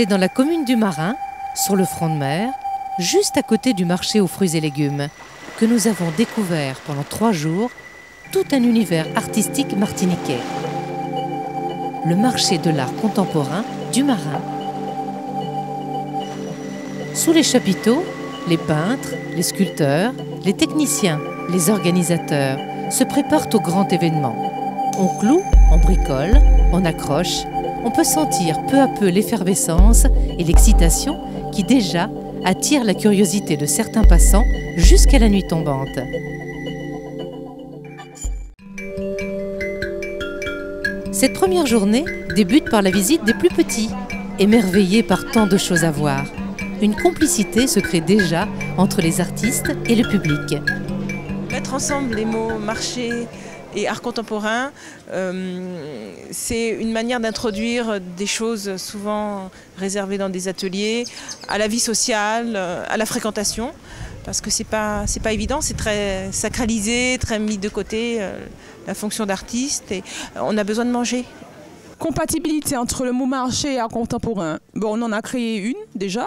C'est dans la commune du Marin, sur le front de mer, juste à côté du marché aux fruits et légumes, que nous avons découvert pendant 3 jours tout un univers artistique martiniquais. Le marché de l'art contemporain du Marin. Sous les chapiteaux, les peintres, les sculpteurs, les techniciens, les organisateurs se préparent au grand événement. On cloue, on bricole, on accroche. On peut sentir peu à peu l'effervescence et l'excitation qui déjà attirent la curiosité de certains passants jusqu'à la nuit tombante. Cette première journée débute par la visite des plus petits, émerveillés par tant de choses à voir. Une complicité se crée déjà entre les artistes et le public. Mettre ensemble les mots marché et art contemporain, c'est une manière d'introduire des choses souvent réservées dans des ateliers, à la vie sociale, à la fréquentation, parce que c'est pas évident, c'est très sacralisé, très mis de côté, la fonction d'artiste, et on a besoin de manger. Compatibilité entre le mot marché et art contemporain. Bon, on en a créé une déjà,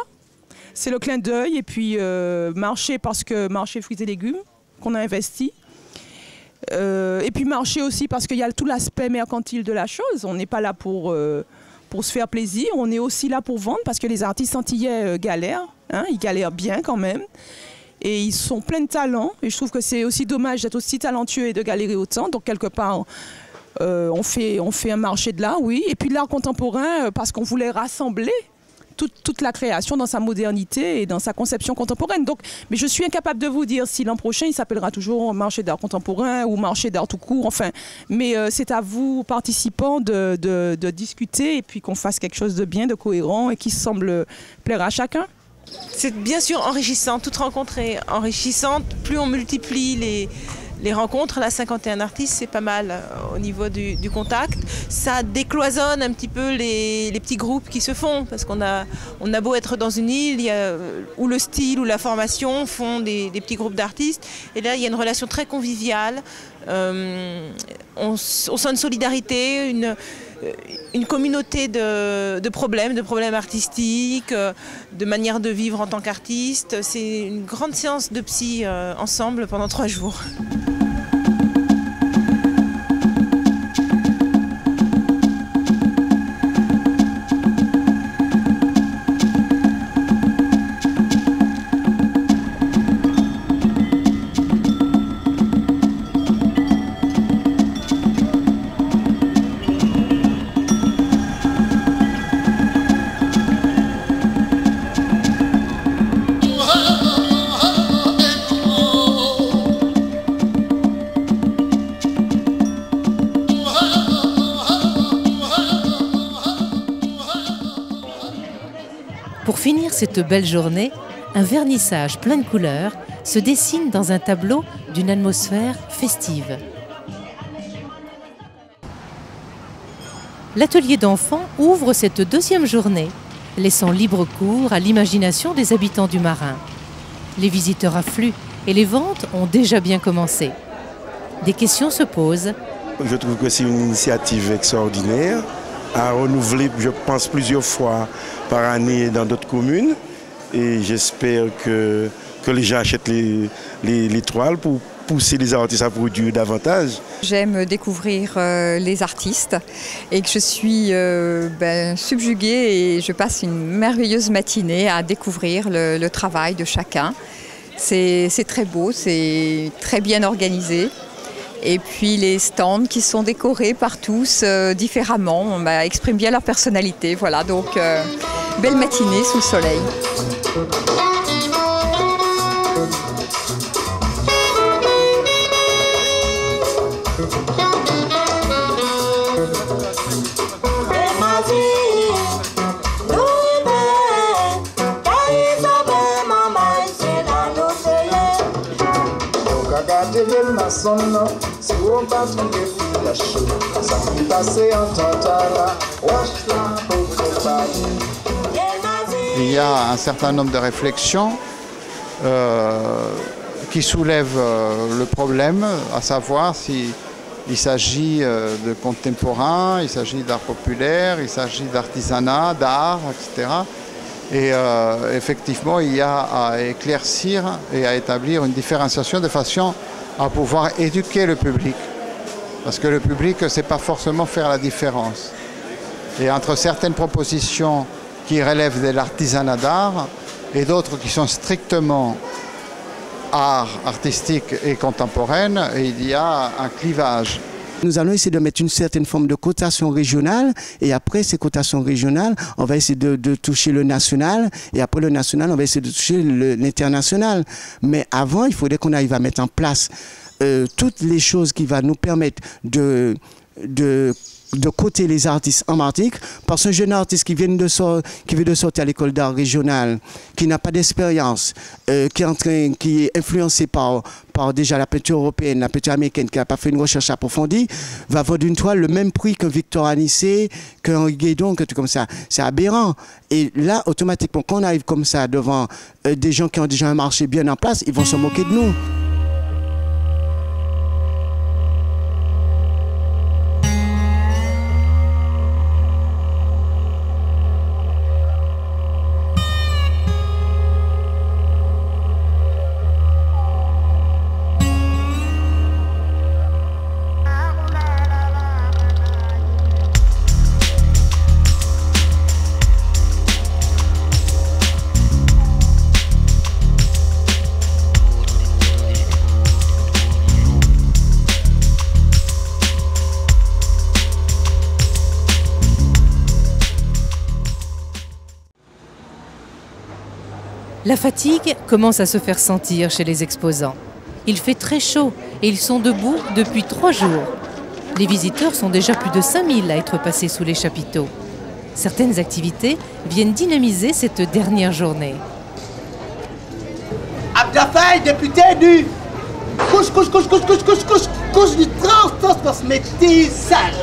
c'est le clin d'œil, et puis marché parce que marché fruits et légumes qu'on a investi. Et puis marché aussi parce qu'il y a tout l'aspect mercantile de la chose. On n'est pas là pour se faire plaisir, on est aussi là pour vendre parce que les artistes antillais galèrent, hein, ils galèrent bien quand même. Et ils sont pleins de talent et je trouve que c'est aussi dommage d'être aussi talentueux et de galérer autant. Donc quelque part, on fait un marché de l'art, oui. Et puis l'art contemporain parce qu'on voulait rassembler toute la création dans sa modernité et dans sa conception contemporaine. Donc, mais je suis incapable de vous dire si l'an prochain il s'appellera toujours marché d'art contemporain ou marché d'art tout court, enfin. Mais c'est à vous, participants, de discuter et puis qu'on fasse quelque chose de bien, de cohérent et qui semble plaire à chacun. C'est bien sûr enrichissant, toute rencontre est enrichissante. Plus on multiplie les rencontres, là 51 artistes, c'est pas mal au niveau du contact. Ça décloisonne un petit peu les petits groupes qui se font, parce on a beau être dans une île, où le style ou la formation font des petits groupes d'artistes, et là il y a une relation très conviviale, on sent une solidarité, une communauté de problèmes artistiques, de manière de vivre en tant qu'artiste. C'est une grande séance de psy ensemble pendant 3 jours. Pour finir cette belle journée, un vernissage plein de couleurs se dessine dans un tableau d'une atmosphère festive. L'atelier d'enfants ouvre cette 2e journée, laissant libre cours à l'imagination des habitants du Marin. Les visiteurs affluent et les ventes ont déjà bien commencé. Des questions se posent. Je trouve que c'est une initiative extraordinaire, à renouveler, je pense, plusieurs fois par année dans d'autres communes. Et j'espère que les gens achètent les toiles pour pousser les artistes à produire davantage. J'aime découvrir les artistes et que je suis subjuguée et je passe une merveilleuse matinée à découvrir le travail de chacun. C'est très beau, c'est très bien organisé. Et puis les stands qui sont décorés par tous différemment, expriment bien leur personnalité. Voilà, donc belle matinée sous le soleil. Il y a un certain nombre de réflexions qui soulèvent le problème, à savoir si Il s'agit de contemporain, il s'agit d'art populaire, il s'agit d'artisanat, d'art, etc. Et effectivement, il y a à éclaircir et à établir une différenciation de façon à pouvoir éduquer le public. Parce que le public ne sait pas forcément faire la différence. Et entre certaines propositions qui relèvent de l'artisanat d'art et d'autres qui sont strictement art artistique et contemporaine, il y a un clivage. Nous allons essayer de mettre une certaine forme de cotation régionale et après ces cotations régionales, on va essayer de toucher le national et après le national, on va essayer de toucher l'international. Mais avant, il faudrait qu'on arrive à mettre en place toutes les choses qui vont nous permettre de coter les artistes en Martinique, parce qu'un jeune artiste qui vient de sortir à l'école d'art régionale, qui n'a pas d'expérience, qui est influencé par déjà la peinture européenne, la peinture américaine, qui n'a pas fait une recherche approfondie, va avoir d'une toile le même prix qu'un Victor Anissé, qu'un Henri Guédon, que tout comme ça. C'est aberrant. Et là, automatiquement, quand on arrive comme ça devant des gens qui ont déjà un marché bien en place, ils vont se moquer de nous. La fatigue commence à se faire sentir chez les exposants. Il fait très chaud et ils sont debout depuis 3 jours. Les visiteurs sont déjà plus de 5000 à être passés sous les chapiteaux. Certaines activités viennent dynamiser cette dernière journée. Abdafay, député du couche du transmétissage.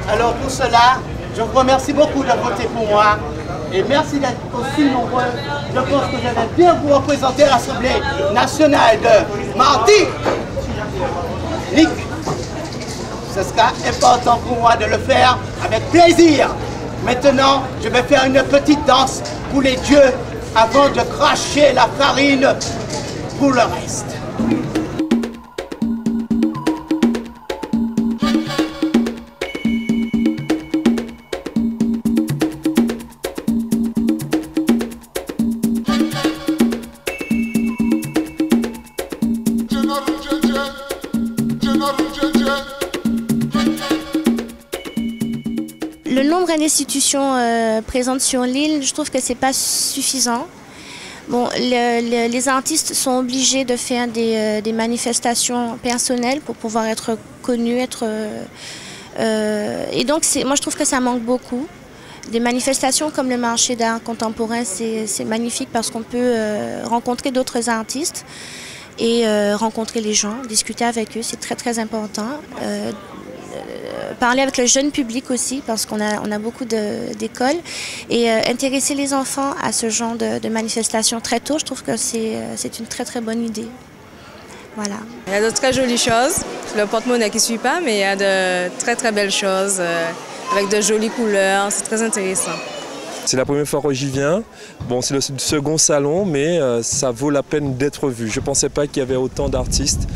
Alors pour cela, je vous remercie beaucoup de voter pour moi. Et merci d'être aussi nombreux. Je pense que je vais bien vous représenter à l'Assemblée nationale de Martinique. Ce sera important pour moi de le faire avec plaisir. Maintenant, je vais faire une petite danse pour les dieux avant de cracher la farine pour le reste. Le nombre d'institutions présentes sur l'île, je trouve que c'est pas suffisant. Bon, les artistes sont obligés de faire des manifestations personnelles pour pouvoir être connus, et donc moi je trouve que ça manque beaucoup. Des manifestations comme le marché d'art contemporain, c'est magnifique parce qu'on peut rencontrer d'autres artistes et rencontrer les gens, discuter avec eux, c'est très très important. Parler avec le jeune public aussi, parce qu'on a beaucoup d'écoles, et intéresser les enfants à ce genre de manifestations très tôt, je trouve que c'est une très très bonne idée. Voilà. Il y a de très jolies choses, le porte-monnaie qui ne suit pas, mais il y a de très très belles choses, avec de jolies couleurs, c'est très intéressant. C'est la première fois que j'y viens. Bon, c'est le second salon, mais ça vaut la peine d'être vu. Je ne pensais pas qu'il y avait autant d'artistes,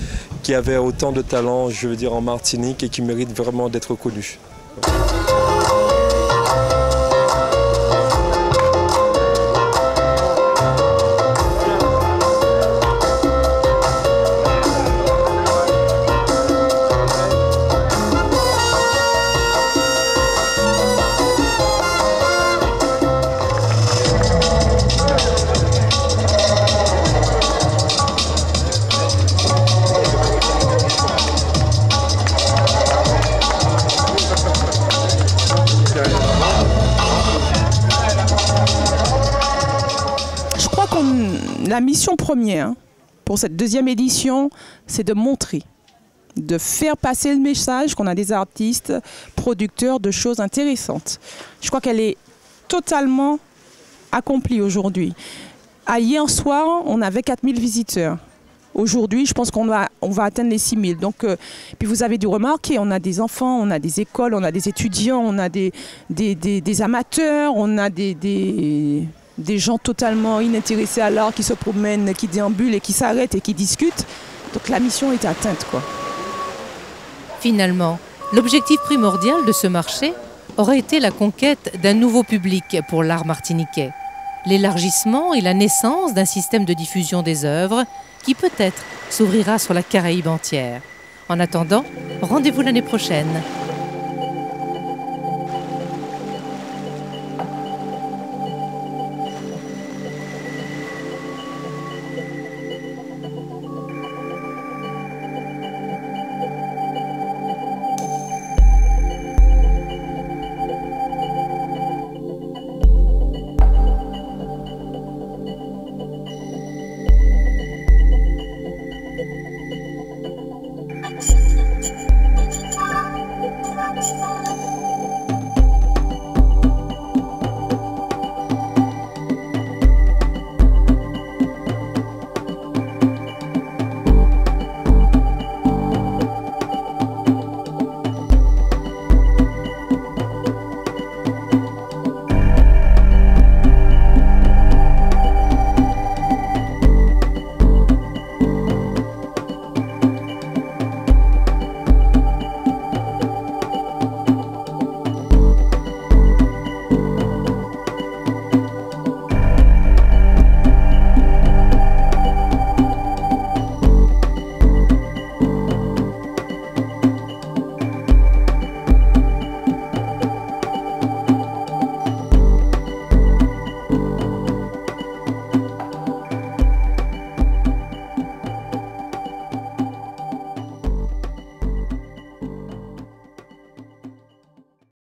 qui avaient autant de talent, je veux dire, en Martinique et qui méritent vraiment d'être connus. La mission première pour cette deuxième édition, c'est de montrer, de faire passer le message qu'on a des artistes, producteurs de choses intéressantes. Je crois qu'elle est totalement accomplie aujourd'hui. Hier soir, on avait 4000 visiteurs. Aujourd'hui, je pense qu'on va atteindre les 6 000. Donc, puis vous avez dû remarquer, on a des enfants, on a des écoles, on a des étudiants, on a des amateurs, on a des gens totalement inintéressés à l'art qui se promènent, qui déambulent et qui s'arrêtent et qui discutent. Donc la mission est atteinte, quoi. Finalement, l'objectif primordial de ce marché aurait été la conquête d'un nouveau public pour l'art martiniquais. L'élargissement et la naissance d'un système de diffusion des œuvres qui peut-être s'ouvrira sur la Caraïbe entière. En attendant, rendez-vous l'année prochaine